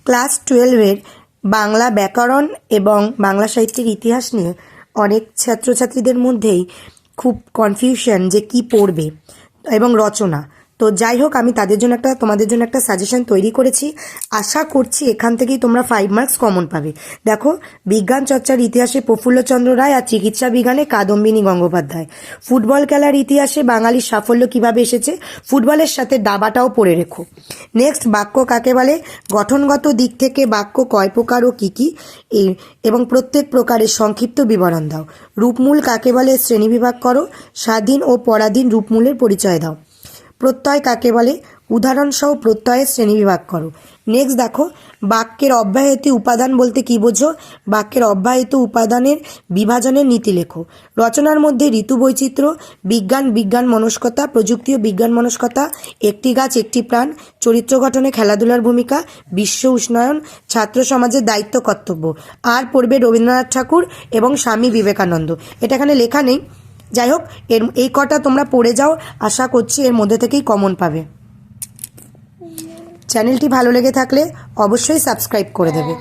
Class 12-এর Bangla ব্যাকরণ এবং বাংলা সাহিত্যের ইতিহাস নিয়ে অনেক ছাত্রছাত্রীদের মধ্যেই খুব কনফিউশন যে কি পড়বে এবং রচনা। তো যাই হোক, আমি তোমাদের জন্য একটা সাজেশন তৈরি করেছি। আশা করছি এখান থেকেই তোমরা 5 মার্কস কমন পাবে। দেখো, বিজ্ঞান চর্চার ইতিহাসে প্রফুল্লচন্দ্র রায় আর চিকিৎসা বিজ্ঞানে কাদম্বিনী গঙ্গোপাধ্যায়। ফুটবল খেলার ইতিহাসে বাঙালির সাফল্য কিভাবে এসেছে, ফুটবলের সাথে দাবাটাও পড়ে রেখো। নেক্সট, বাক্য কাকে বলে, গঠনগত দিক থেকে বাক্য কয় প্রকার ও কী কী, এবং প্রত্যেক প্রকারের সংক্ষিপ্ত বিবরণ দাও। রূপমূল কাকে বলে শ্রেণীবিভাগ করো। স্বাধীন ও পরাধীন রূপমূলের পরিচয় দাও। প্রত্যয় কাকে বলে, উদাহরণসহ প্রত্যয়ের শ্রেণীবিভাগ করো। নেক্সট দেখো, বাক্যের অব্যবহৃত উপাদান বলতে কী বোঝো, বাক্যের অব্যবহৃত উপাদানের বিভাজনের নীতি লেখো। রচনার মধ্যে ঋতু বৈচিত্র্য, বিজ্ঞান মনস্কতা, প্রযুক্তি ও বিজ্ঞান মনস্কতা, একটি গাছ একটি প্রাণ, চরিত্র গঠনে খেলাধুলার ভূমিকা, বিশ্ব উষ্ণায়ন, ছাত্র সমাজের দায়িত্ব কর্তব্য। আর পড়বে রবীন্দ্রনাথ ঠাকুর এবং স্বামী বিবেকানন্দ। এটা এখানে লেখা নেই, যাই হোক এই কটা তোমরা পড়ে যাও, আশা করছি এর মধ্যে থেকেই কমন পাবে। চ্যানেলটি ভালো লেগে থাকলে অবশ্যই সাবস্ক্রাইব করে দেবে।